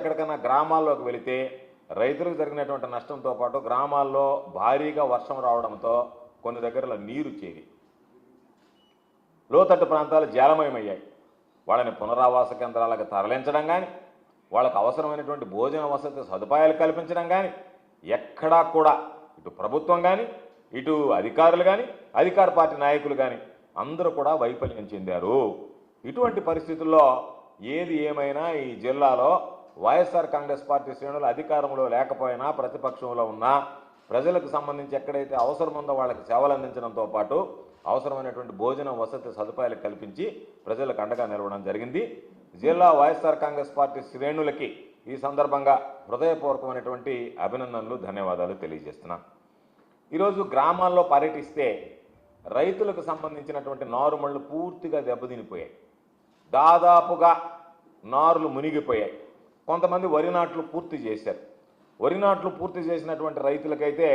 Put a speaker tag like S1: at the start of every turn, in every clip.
S1: ఎక్కడికైనా గ్రామాల్లోకి వెళితే రైతులకు జరిగినటువంటి నష్టంతో పాటు గ్రామాల్లో భారీగా వర్షం రావడంతో కొన్ని దగ్గరలో నీరు చేరి లోతట్టు ప్రాంతాలు జలమయమయ్యాయి. వాళ్ళని పునరావాస కేంద్రాలకు తరలించడం కానీ, వాళ్ళకు అవసరమైనటువంటి భోజన వసతి సదుపాయాలు కల్పించడం కానీ ఎక్కడా కూడా ఇటు ప్రభుత్వం కానీ, ఇటు అధికారులు కానీ, అధికార పార్టీ నాయకులు కానీ అందరూ కూడా వైఫల్యం చెందారు. ఇటువంటి పరిస్థితుల్లో ఏది ఏమైనా ఈ జిల్లాలో వైఎస్ఆర్ కాంగ్రెస్ పార్టీ శ్రేణులు అధికారంలో లేకపోయినా, ప్రతిపక్షంలో ఉన్నా ప్రజలకు సంబంధించి ఎక్కడైతే అవసరం ఉందో వాళ్ళకి సేవలు అందించడంతో పాటు అవసరమైనటువంటి భోజన వసతి సదుపాయాలు కల్పించి ప్రజలకు అండగా నిలవడం జరిగింది. జిల్లా వైఎస్ఆర్ కాంగ్రెస్ పార్టీ శ్రేణులకి ఈ సందర్భంగా హృదయపూర్వకమైనటువంటి అభినందనలు, ధన్యవాదాలు తెలియజేస్తున్నాను. ఈరోజు గ్రామాల్లో పర్యటిస్తే రైతులకు సంబంధించినటువంటి నారుమళ్ళు పూర్తిగా దెబ్బతినిపోయాయి. దాదాపుగా నారులు మునిగిపోయాయి. కొంతమంది వరి నాట్లు పూర్తి చేశారు. వరి నాట్లు పూర్తి చేసినటువంటి రైతులకైతే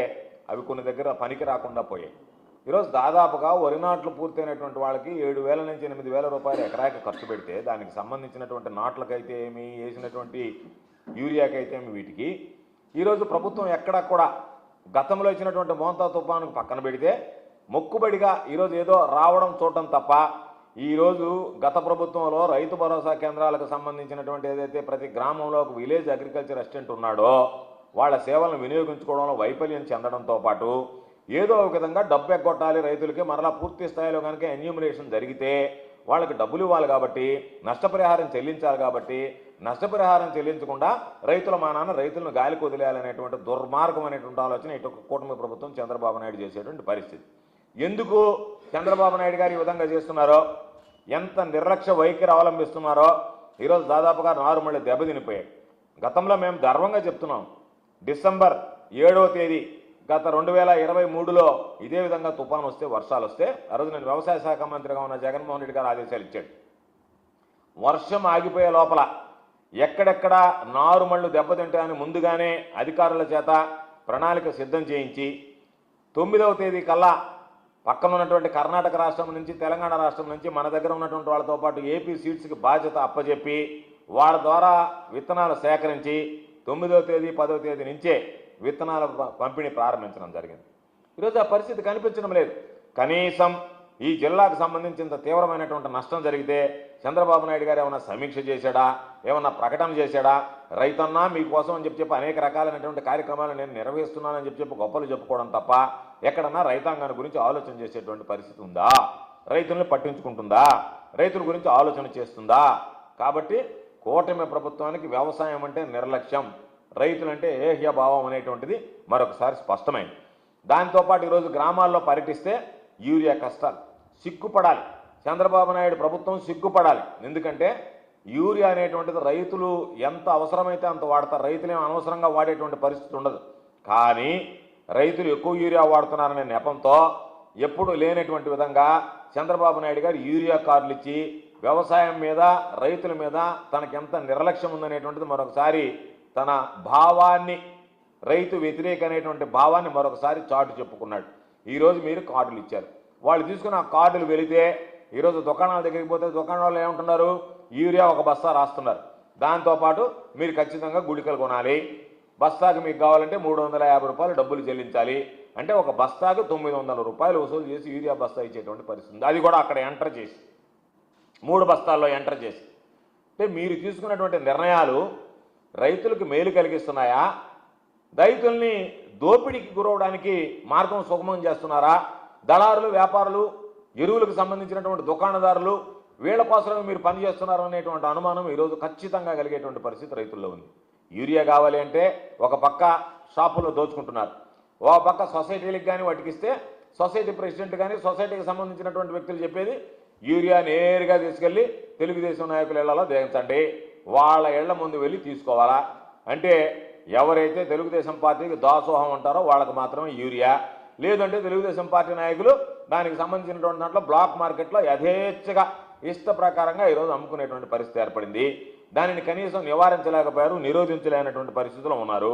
S1: అవి కొన్ని దగ్గర పనికి రాకుండా పోయాయి. ఈరోజు దాదాపుగా వరి నాట్లు పూర్తయినటువంటి వాళ్ళకి 7,000 నుంచి 8,000 రూపాయలు ఎకరాకి ఖర్చు పెడితే దానికి సంబంధించినటువంటి నాట్లకైతే ఏమి, వేసినటువంటి యూరియాకైతే ఏమి, వీటికి ఈరోజు ప్రభుత్వం ఎక్కడా కూడా గతంలో ఇచ్చినటువంటి మోంతా తుఫానుకు పక్కన పెడితే మొక్కుబడిగా ఈరోజు ఏదో రావడం చూడటం తప్ప ఈరోజు గత ప్రభుత్వంలో రైతు భరోసా కేంద్రాలకు సంబంధించినటువంటి ఏదైతే ప్రతి గ్రామంలో ఒక విలేజ్ అగ్రికల్చర్ అసిస్టెంట్ ఉన్నాడో వాళ్ళ సేవలను వినియోగించుకోవడంలో వైఫల్యం చెందడంతో పాటు ఏదో ఒక విధంగా డబ్బు ఎగ్గొట్టాలి రైతులకి, మరలా పూర్తి స్థాయిలో కనుక ఎన్యూమరేషన్ జరిగితే వాళ్ళకి డబ్బులు ఇవ్వాలి కాబట్టి, నష్టపరిహారం చెల్లించాలి కాబట్టి, నష్టపరిహారం చెల్లించకుండా రైతుల మానాన రైతులను గాలికి వదిలేయాలనేటువంటి దుర్మార్గమైనటువంటి ఆలోచన ఇటు కూటమి ప్రభుత్వం చంద్రబాబు నాయుడు చేసేటువంటి పరిస్థితి. ఎందుకు చంద్రబాబు నాయుడు గారు ఈ విధంగా చేస్తున్నారో, ఎంత నిర్లక్ష్య వైఖరి అవలంబిస్తున్నారో ఈరోజు దాదాపుగా నారుమళ్ళీ దెబ్బతినిపోయాయి. గతంలో మేము గర్వంగా చెప్తున్నాం, డిసెంబర్ 7వ తేదీ గత 2023లో ఇదే విధంగా తుఫాను వస్తే, వర్షాలు వస్తే ఆ రోజు నేను వ్యవసాయ శాఖ మంత్రిగా ఉన్న జగన్మోహన్ రెడ్డి గారు ఆదేశాలు ఇచ్చాడు. వర్షం ఆగిపోయే లోపల ఎక్కడెక్కడ నారుమళ్ళు దెబ్బతింటాయని ముందుగానే అధికారుల చేత ప్రణాళిక సిద్ధం చేయించి 9వ తేదీ కల్లా పక్కన ఉన్నటువంటి కర్ణాటక రాష్ట్రం నుంచి, తెలంగాణ రాష్ట్రం నుంచి మన దగ్గర ఉన్నటువంటి వాళ్ళతో పాటు ఏపీ సీడ్స్కి బాధ్యత అప్పచెప్పి వాళ్ళ ద్వారా విత్తనాలు సేకరించి 9వ తేదీ 10వ తేదీ నుంచే విత్తనాల పంపిణీ ప్రారంభించడం జరిగింది. ఈరోజు ఆ పరిస్థితి కనిపించడం లేదు. కనీసం ఈ జిల్లాకు సంబంధించిన తీవ్రమైనటువంటి నష్టం జరిగితే చంద్రబాబు నాయుడు గారు ఏమన్నా సమీక్ష చేశాడా, ఏమన్నా ప్రకటన చేశాడా? రైతన్నా మీకోసం అని చెప్పి అనేక రకాలైనటువంటి కార్యక్రమాలు నేను నిర్వహిస్తున్నానని చెప్పి గొప్పలు చెప్పుకోవడం తప్ప ఎక్కడన్నా రైతాంగాన్ని గురించి ఆలోచన చేసేటువంటి పరిస్థితి ఉందా? రైతుల్ని పట్టించుకుంటుందా? రైతుల గురించి ఆలోచన చేస్తుందా? కాబట్టి కూటమి ప్రభుత్వానికి వ్యవసాయం అంటే నిర్లక్ష్యం, రైతులంటే ఏహ్యభావం అనేటువంటిది మరొకసారి స్పష్టమైంది. దాంతోపాటు ఈరోజు గ్రామాల్లో పర్యటిస్తే యూరియా కష్టాలు, సిగ్గుపడాలి. చంద్రబాబు నాయుడు ప్రభుత్వం సిగ్గుపడాలి. ఎందుకంటే యూరియా అనేటువంటిది రైతులు ఎంత అవసరమైతే అంత వాడతారు. రైతులేం అనవసరంగా వాడేటువంటి పరిస్థితి ఉండదు. కానీ రైతులు ఎక్కువ యూరియా వాడుతున్నారనే నెపంతో ఎప్పుడు లేనటువంటి విధంగా చంద్రబాబు నాయుడు గారు యూరియా కార్డులు ఇచ్చి వ్యవసాయం మీద, రైతుల మీద తనకెంత నిర్లక్ష్యం ఉందనేటువంటిది మరొకసారి తన భావాన్ని, రైతు వ్యతిరేక అనేటువంటి భావాన్ని మరొకసారి చాటు చెప్పుకున్నాడు. ఈరోజు మీరు కార్డులు ఇచ్చారు, వాళ్ళు తీసుకుని ఆ కార్డులు వెళితే ఈరోజు దుకాణాల దగ్గరికి పోతే దుకాణాల్లో ఏమంటున్నారు? యూరియా ఒక బస్తా రాస్తున్నారు. దాంతోపాటు మీరు ఖచ్చితంగా గుళికలు కొనాలి, బస్తాకు మీకు కావాలంటే 350 రూపాయలు డబ్బులు చెల్లించాలి. అంటే ఒక బస్తాకు 900 రూపాయలు వసూలు చేసి యూరియా బస్తా ఇచ్చేటువంటి పరిస్థితి. అది కూడా అక్కడ ఎంటర్ చేసి 3 బస్తాల్లో ఎంటర్ చేసి. అంటే మీరు తీసుకున్నటువంటి నిర్ణయాలు రైతులకు మేలు కలిగిస్తున్నాయా? రైతుల్ని దోపిడీకి గురవడానికి మార్గం సుగమం చేస్తున్నారా? దళారులు, వ్యాపారులు, ఎరువులకు సంబంధించినటువంటి దుకాణదారులు వీళ్ళ కోసమే మీరు పనిచేస్తున్నారు అనేటువంటి అనుమానం ఈరోజు ఖచ్చితంగా కలిగేటువంటి పరిస్థితి రైతుల్లో ఉంది. యూరియా కావాలి అంటే ఒక పక్క షాపుల్లో దోచుకుంటున్నారు, ఒక పక్క సొసైటీలకు కానీ వాటికిస్తే సొసైటీ ప్రెసిడెంట్ కానీ సొసైటీకి సంబంధించినటువంటి వ్యక్తులు చెప్పేది యూరియా నేరుగా తీసుకెళ్ళి తెలుగుదేశం నాయకుల ఇళ్లలో దించండి, వాళ్ళ ఇళ్ల ముందు వెళ్ళి తీసుకోవాలా. అంటే ఎవరైతే తెలుగుదేశం పార్టీకి దాసోహం ఉంటారో వాళ్ళకి మాత్రమే యూరియా, లేదంటే తెలుగుదేశం పార్టీ నాయకులు దానికి సంబంధించినటువంటి దాంట్లో బ్లాక్ మార్కెట్లో యథేచ్ఛగా ఇష్ట ప్రకారంగా ఈరోజు అమ్ముకునేటువంటి పరిస్థితి ఏర్పడింది. దానిని కనీసం నివారించలేకపోయారు, నిరోధించలేనటువంటి పరిస్థితుల్లో ఉన్నారు.